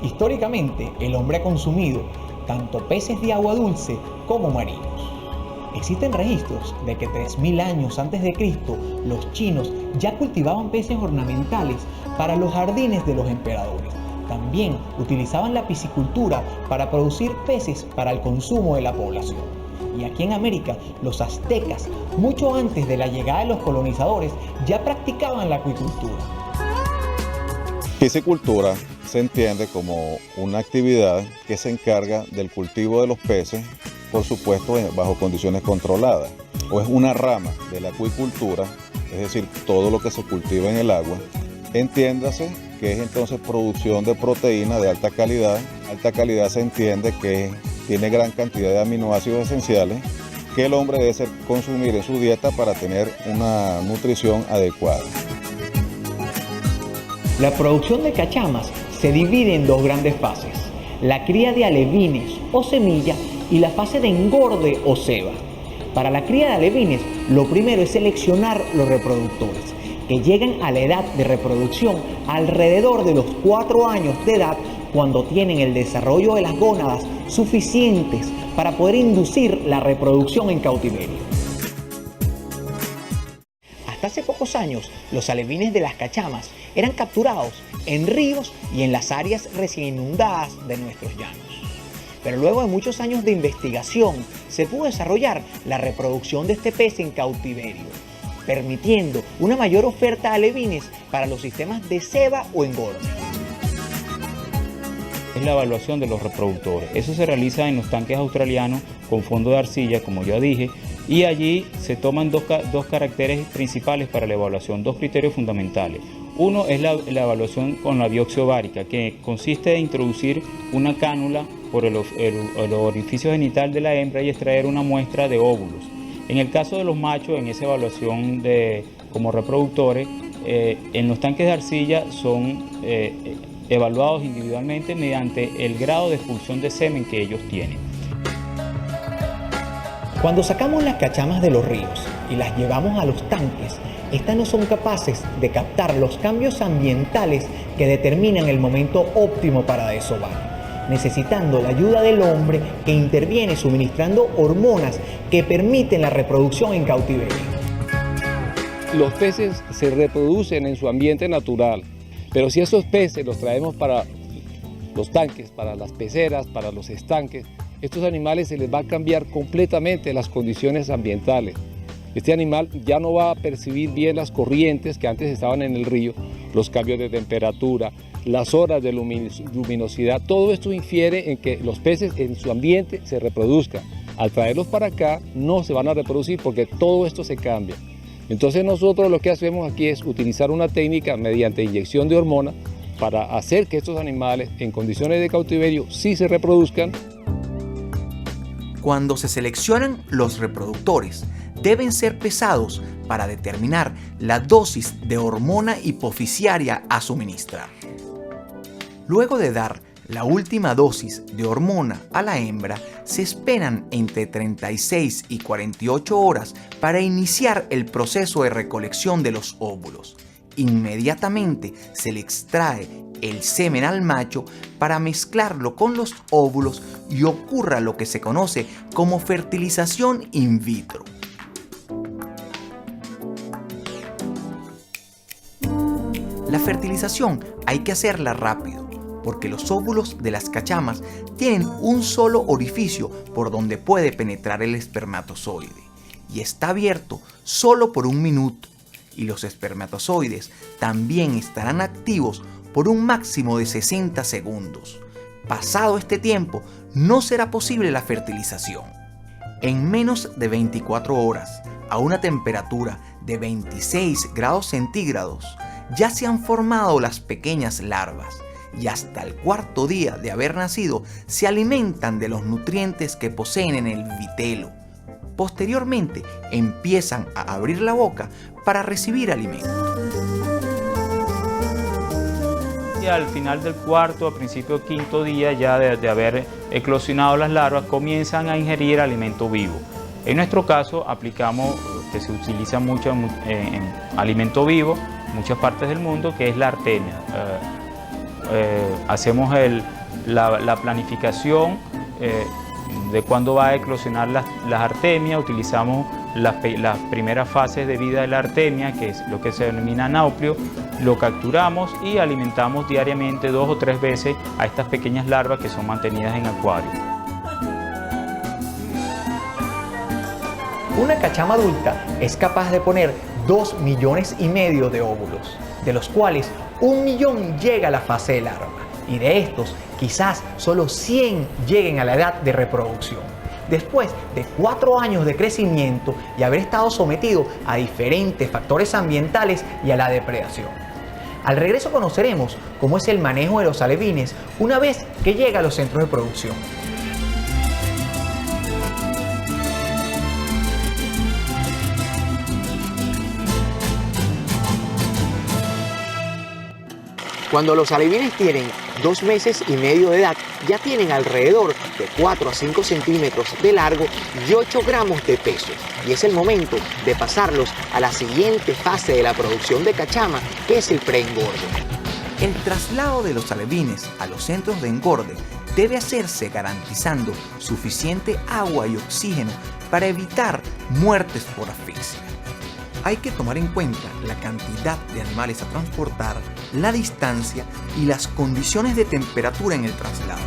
Históricamente, el hombre ha consumido tanto peces de agua dulce como marinos. Existen registros de que 3000 años antes de Cristo, los chinos ya cultivaban peces ornamentales para los jardines de los emperadores. También utilizaban la piscicultura para producir peces para el consumo de la población. Y aquí en América, los aztecas, mucho antes de la llegada de los colonizadores, ya practicaban la acuicultura. Piscicultura se entiende como una actividad que se encarga del cultivo de los peces, por supuesto bajo condiciones controladas, o es una rama de la acuicultura, es decir, todo lo que se cultiva en el agua. Entiéndase que es entonces producción de proteína de alta calidad. Alta calidad se entiende que tiene gran cantidad de aminoácidos esenciales que el hombre debe consumir en su dieta para tener una nutrición adecuada. La producción de cachamas se divide en dos grandes fases: la cría de alevines o semillas y la fase de engorde o ceba. Para la cría de alevines, lo primero es seleccionar los reproductores, que llegan a la edad de reproducción alrededor de los 4 años de edad, cuando tienen el desarrollo de las gónadas suficientes para poder inducir la reproducción en cautiverio. Hasta hace pocos años, los alevines de las cachamas eran capturados en ríos y en las áreas recién inundadas de nuestros llanos. Pero luego de muchos años de investigación, se pudo desarrollar la reproducción de este pez en cautiverio, permitiendo una mayor oferta de alevines para los sistemas de ceba o engorde. Es la evaluación de los reproductores. Eso se realiza en los tanques australianos con fondo de arcilla, como ya dije, y allí se toman dos caracteres principales para la evaluación, dos criterios fundamentales. Uno es la evaluación con la biopsia ovárica, que consiste en introducir una cánula por el orificio genital de la hembra y extraer una muestra de óvulos. En el caso de los machos, en esa evaluación como reproductores, en los tanques de arcilla son evaluados individualmente mediante el grado de expulsión de semen que ellos tienen. Cuando sacamos las cachamas de los ríos y las llevamos a los tanques, estas no son capaces de captar los cambios ambientales que determinan el momento óptimo para desovar, necesitando la ayuda del hombre, que interviene suministrando hormonas que permiten la reproducción en cautiverio. Los peces se reproducen en su ambiente natural, pero si esos peces los traemos para los tanques, para las peceras, para los estanques, estos animales se les va a cambiar completamente las condiciones ambientales. Este animal ya no va a percibir bien las corrientes que antes estaban en el río, los cambios de temperatura, las horas de luminosidad. Todo esto infiere en que los peces en su ambiente se reproduzcan. Al traerlos para acá no se van a reproducir porque todo esto se cambia. Entonces nosotros lo que hacemos aquí es utilizar una técnica mediante inyección de hormonas para hacer que estos animales en condiciones de cautiverio sí se reproduzcan. Cuando se seleccionan los reproductores, deben ser pesados para determinar la dosis de hormona hipofisiaria a suministrar. Luego de dar la última dosis de hormona a la hembra, se esperan entre 36 y 48 horas para iniciar el proceso de recolección de los óvulos. Inmediatamente se le extrae el semen al macho para mezclarlo con los óvulos y ocurra lo que se conoce como fertilización in vitro. La fertilización hay que hacerla rápido, porque los óvulos de las cachamas tienen un solo orificio por donde puede penetrar el espermatozoide y está abierto solo por 1 minuto, y los espermatozoides también estarán activos por un máximo de 60 segundos. Pasado este tiempo, no será posible la fertilización. En menos de 24 horas, a una temperatura de 26 grados centígrados, ya se han formado las pequeñas larvas y hasta el 4.º día de haber nacido se alimentan de los nutrientes que poseen en el vitelo. Posteriormente empiezan a abrir la boca para recibir alimento. Y al final del 4.º, a principio del 5.º día ya de haber eclosionado las larvas, comienzan a ingerir alimento vivo. En nuestro caso aplicamos, que se utiliza mucho en alimento vivo, en muchas partes del mundo, que es la artemia. hacemos la planificación de cuándo va a eclosionar las artemias, utilizamos las primeras fases de vida de la artemia, que es lo que se denomina nauplio, lo capturamos y alimentamos diariamente 2 o 3 veces a estas pequeñas larvas que son mantenidas en acuario. Una cachama adulta es capaz de poner 2,5 millones de óvulos, de los cuales 1 millón llega a la fase de larva, y de estos quizás solo 100 lleguen a la edad de reproducción, después de 4 años de crecimiento y haber estado sometido a diferentes factores ambientales y a la depredación. Al regreso conoceremos cómo es el manejo de los alevines una vez que llega a los centros de producción. Cuando los alevines tienen 2 meses y medio de edad, ya tienen alrededor de 4 a 5 centímetros de largo y 8 gramos de peso. Y es el momento de pasarlos a la siguiente fase de la producción de cachama, que es el preengorde. El traslado de los alevines a los centros de engorde debe hacerse garantizando suficiente agua y oxígeno para evitar muertes por asfixia. Hay que tomar en cuenta la cantidad de animales a transportar, la distancia y las condiciones de temperatura en el traslado.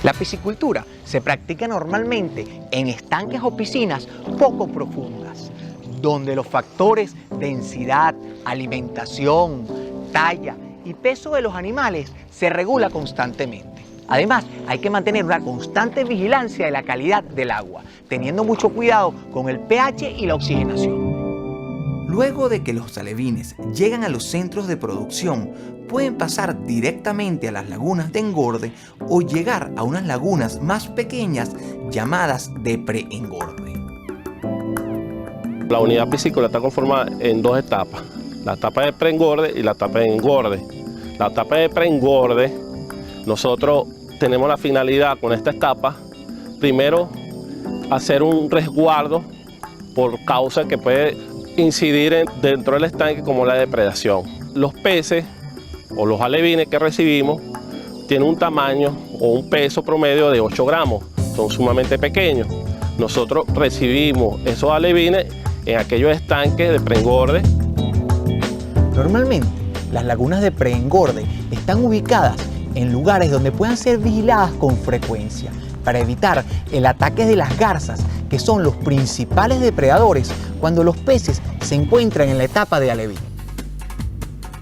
La piscicultura se practica normalmente en estanques o piscinas poco profundas, donde los factores densidad, alimentación, talla y peso de los animales se regula constantemente. Además, hay que mantener una constante vigilancia de la calidad del agua, teniendo mucho cuidado con el pH y la oxigenación. Luego de que los alevines llegan a los centros de producción, pueden pasar directamente a las lagunas de engorde o llegar a unas lagunas más pequeñas llamadas de preengorde. La unidad piscícola está conformada en 2 etapas, la etapa de preengorde y la etapa de engorde. La etapa de preengorde, nosotros tenemos la finalidad con esta etapa, primero hacer un resguardo por causa que puede incidir dentro del estanque como la depredación. Los peces o los alevines que recibimos tienen un tamaño o un peso promedio de 8 gramos, son sumamente pequeños. Nosotros recibimos esos alevines en aquellos estanques de preengorde. Normalmente, las lagunas de preengorde están ubicadas en lugares donde puedan ser vigiladas con frecuencia para evitar el ataque de las garzas, que son los principales depredadores cuando los peces se encuentran en la etapa de alevín.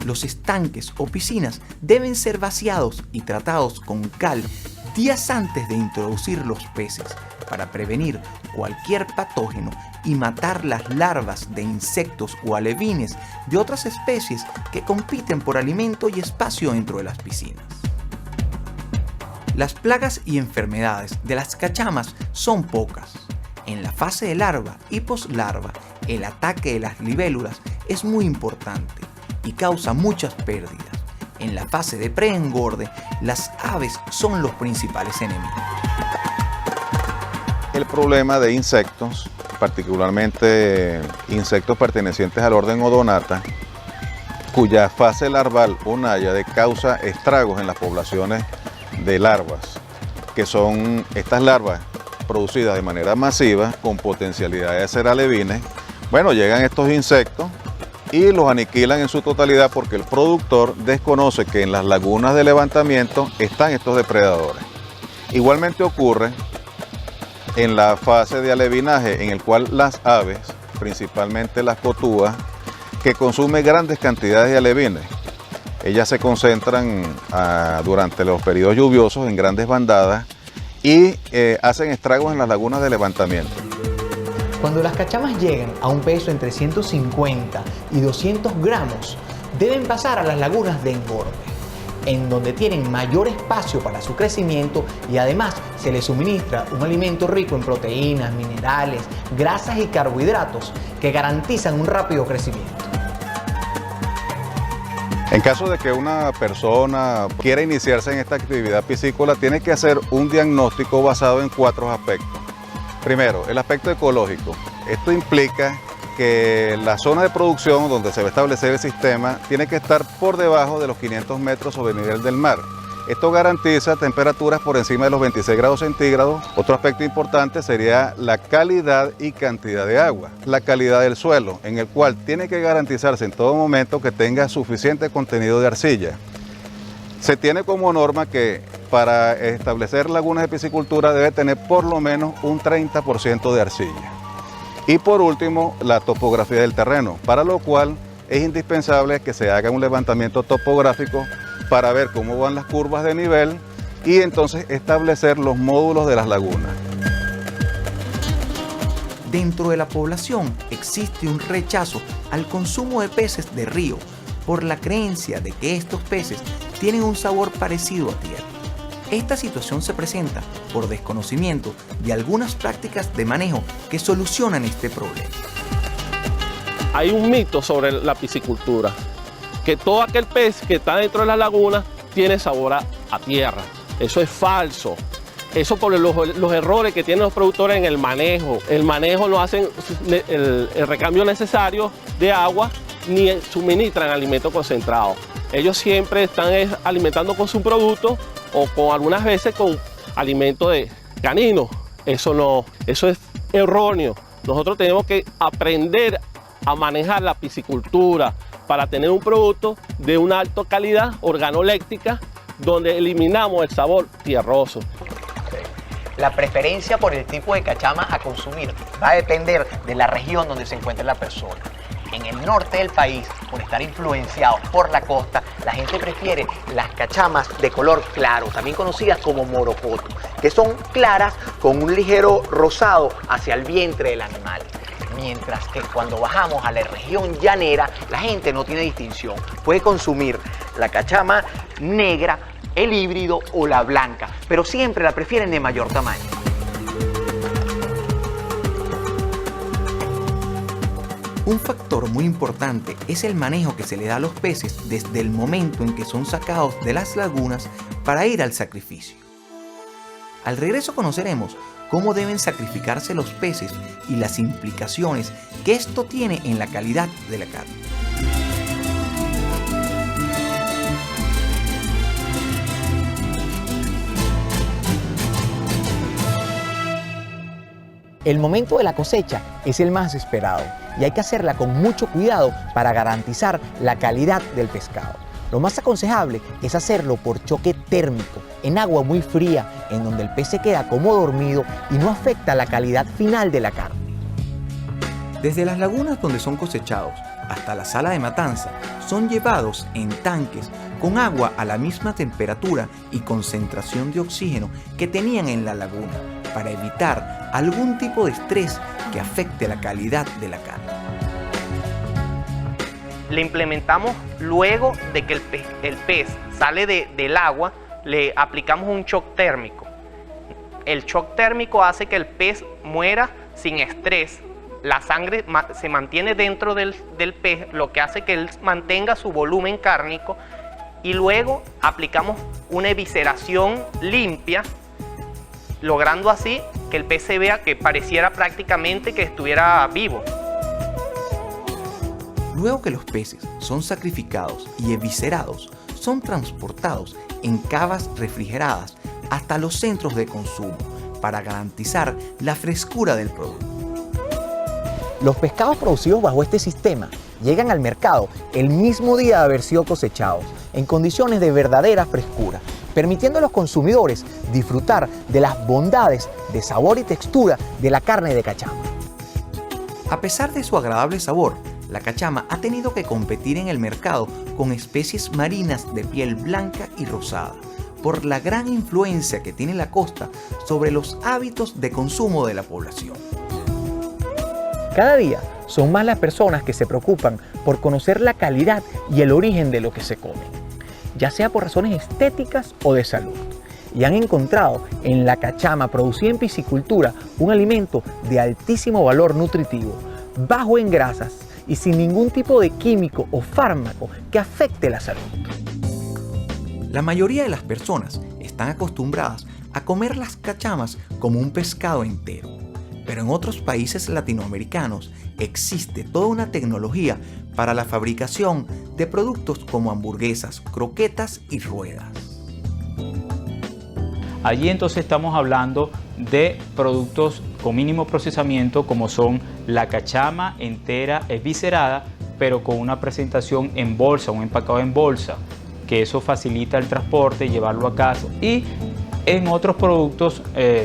Los estanques o piscinas deben ser vaciados y tratados con cal días antes de introducir los peces para prevenir cualquier patógeno y matar las larvas de insectos o alevines de otras especies que compiten por alimento y espacio dentro de las piscinas. Las plagas y enfermedades de las cachamas son pocas. En la fase de larva y poslarva, el ataque de las libélulas es muy importante y causa muchas pérdidas. En la fase de preengorde, las aves son los principales enemigos. El problema de insectos, particularmente insectos pertenecientes al orden Odonata, cuya fase larval o náyade causa estragos en las poblaciones de larvas, que son estas larvas producidas de manera masiva con potencialidad de ser alevines. Bueno, llegan estos insectos y los aniquilan en su totalidad porque el productor desconoce que en las lagunas de levantamiento están estos depredadores. Igualmente ocurre en la fase de alevinaje, en el cual las aves, principalmente las cotúas, que consumen grandes cantidades de alevines, ellas se concentran durante los periodos lluviosos en grandes bandadas y hacen estragos en las lagunas de levantamiento. Cuando las cachamas llegan a un peso entre 150 y 200 gramos, deben pasar a las lagunas de engorde, en donde tienen mayor espacio para su crecimiento y además se les suministra un alimento rico en proteínas, minerales, grasas y carbohidratos que garantizan un rápido crecimiento. En caso de que una persona quiera iniciarse en esta actividad piscícola, tiene que hacer un diagnóstico basado en 4 aspectos. Primero, el aspecto ecológico. Esto implica que la zona de producción donde se va a establecer el sistema tiene que estar por debajo de los 500 metros sobre el nivel del mar. Esto garantiza temperaturas por encima de los 26 grados centígrados. Otro aspecto importante sería la calidad y cantidad de agua. La calidad del suelo, en el cual tiene que garantizarse en todo momento que tenga suficiente contenido de arcilla. Se tiene como norma que para establecer lagunas de piscicultura debe tener por lo menos un 30% de arcilla. Y por último, la topografía del terreno, para lo cual es indispensable que se haga un levantamiento topográfico para ver cómo van las curvas de nivel y entonces establecer los módulos de las lagunas. Dentro de la población existe un rechazo al consumo de peces de río por la creencia de que estos peces tienen un sabor parecido a tierra. Esta situación se presenta por desconocimiento de algunas prácticas de manejo que solucionan este problema. Hay un mito sobre la piscicultura, que todo aquel pez que está dentro de las lagunas tiene sabor a tierra. Eso es falso. Eso por los errores que tienen los productores en el manejo. El manejo no hacen el recambio necesario de agua ni suministran alimento concentrado. Ellos siempre están alimentando con su producto o con algunas veces con alimento de canino. Eso es erróneo. Nosotros tenemos que aprender a manejar la piscicultura para tener un producto de una alta calidad organoléctrica donde eliminamos el sabor tierroso. La preferencia por el tipo de cachama a consumir va a depender de la región donde se encuentre la persona. En el norte del país, por estar influenciados por la costa, la gente prefiere las cachamas de color claro, también conocidas como morocoto, que son claras con un ligero rosado hacia el vientre del animal. Mientras que cuando bajamos a la región llanera, la gente no tiene distinción. Puede consumir la cachama negra, el híbrido o la blanca, pero siempre la prefieren de mayor tamaño. Un factor muy importante es el manejo que se le da a los peces desde el momento en que son sacados de las lagunas para ir al sacrificio. Al regreso conoceremos cómo deben sacrificarse los peces y las implicaciones que esto tiene en la calidad de la carne. El momento de la cosecha es el más esperado y hay que hacerla con mucho cuidado para garantizar la calidad del pescado. Lo más aconsejable es hacerlo por choque térmico, en agua muy fría, en donde el pez se queda como dormido y no afecta la calidad final de la carne. Desde las lagunas donde son cosechados hasta la sala de matanza, son llevados en tanques con agua a la misma temperatura y concentración de oxígeno que tenían en la laguna, para evitar algún tipo de estrés que afecte la calidad de la carne. Le implementamos luego de que el pez sale del agua, le aplicamos un shock térmico. El shock térmico hace que el pez muera sin estrés. La sangre se mantiene dentro del pez, lo que hace que él mantenga su volumen cárnico, y luego aplicamos una evisceración limpia, logrando así que el pez se vea que pareciera prácticamente que estuviera vivo. Luego que los peces son sacrificados y eviscerados, son transportados en cavas refrigeradas hasta los centros de consumo para garantizar la frescura del producto. Los pescados producidos bajo este sistema llegan al mercado el mismo día de haber sido cosechados, en condiciones de verdadera frescura, permitiendo a los consumidores disfrutar de las bondades de sabor y textura de la carne de cachama. A pesar de su agradable sabor, la cachama ha tenido que competir en el mercado con especies marinas de piel blanca y rosada, por la gran influencia que tiene la costa sobre los hábitos de consumo de la población. Cada día son más las personas que se preocupan por conocer la calidad y el origen de lo que se come, ya sea por razones estéticas o de salud, y han encontrado en la cachama producida en piscicultura un alimento de altísimo valor nutritivo, bajo en grasas y sin ningún tipo de químico o fármaco que afecte la salud. La mayoría de las personas están acostumbradas a comer las cachamas como un pescado entero, Pero en otros países latinoamericanos existe toda una tecnología para la fabricación de productos como hamburguesas, croquetas y ruedas. Allí entonces estamos hablando de productos con mínimo procesamiento como son la cachama entera esviscerada, pero con una presentación en bolsa, un empacado en bolsa, que eso facilita el transporte, llevarlo a casa. Y en otros productos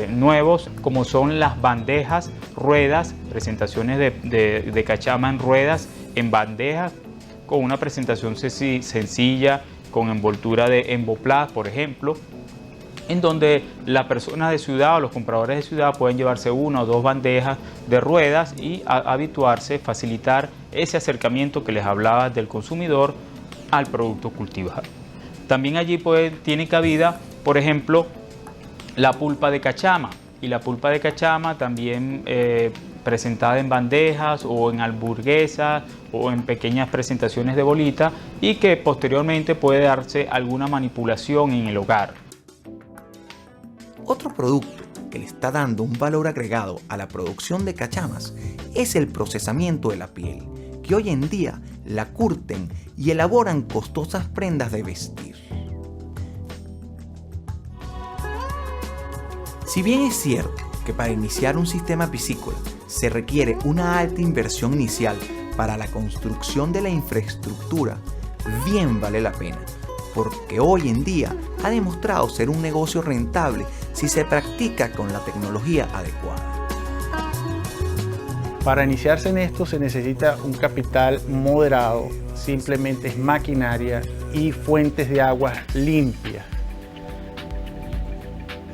nuevos como son las bandejas, ruedas, presentaciones de cachama en ruedas, en bandejas, con una presentación sencilla, con envoltura de Emboplast, por ejemplo, en donde la persona de ciudad o los compradores de ciudad pueden llevarse una o dos bandejas de ruedas y habituarse, facilitar ese acercamiento que les hablaba del consumidor al producto cultivado. También allí tiene cabida, por ejemplo, la pulpa de cachama, y la pulpa de cachama también presentada en bandejas o en hamburguesas o en pequeñas presentaciones de bolita, y que posteriormente puede darse alguna manipulación en el hogar. Otro producto que le está dando un valor agregado a la producción de cachamas es el procesamiento de la piel, que hoy en día la curten y elaboran costosas prendas de vestir. Si bien es cierto que para iniciar un sistema piscícola se requiere una alta inversión inicial para la construcción de la infraestructura, bien vale la pena, porque hoy en día ha demostrado ser un negocio rentable si se practica con la tecnología adecuada. Para iniciarse en esto se necesita un capital moderado, simplemente es maquinaria y fuentes de agua limpias.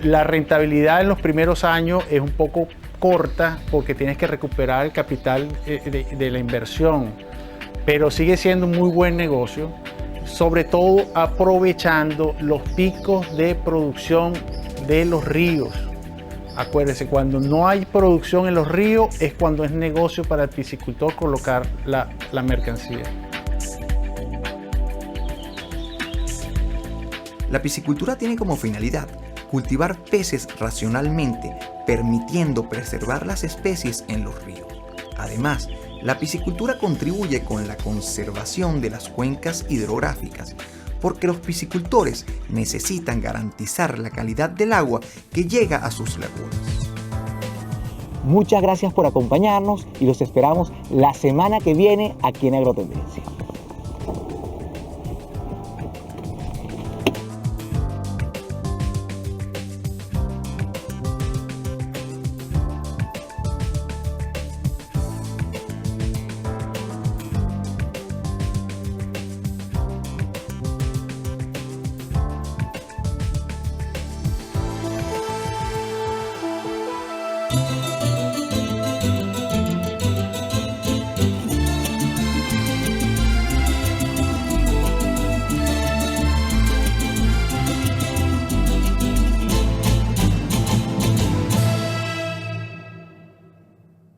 La rentabilidad en los primeros años es un poco corta porque tienes que recuperar el capital de la inversión, pero sigue siendo un muy buen negocio, sobre todo aprovechando los picos de producción de los ríos. Acuérdense, cuando no hay producción en los ríos es cuando es negocio para el piscicultor colocar la mercancía. La piscicultura tiene como finalidad cultivar peces racionalmente, permitiendo preservar las especies en los ríos. Además, la piscicultura contribuye con la conservación de las cuencas hidrográficas, porque los piscicultores necesitan garantizar la calidad del agua que llega a sus lagunas. Muchas gracias por acompañarnos y los esperamos la semana que viene aquí en Agrotendencia.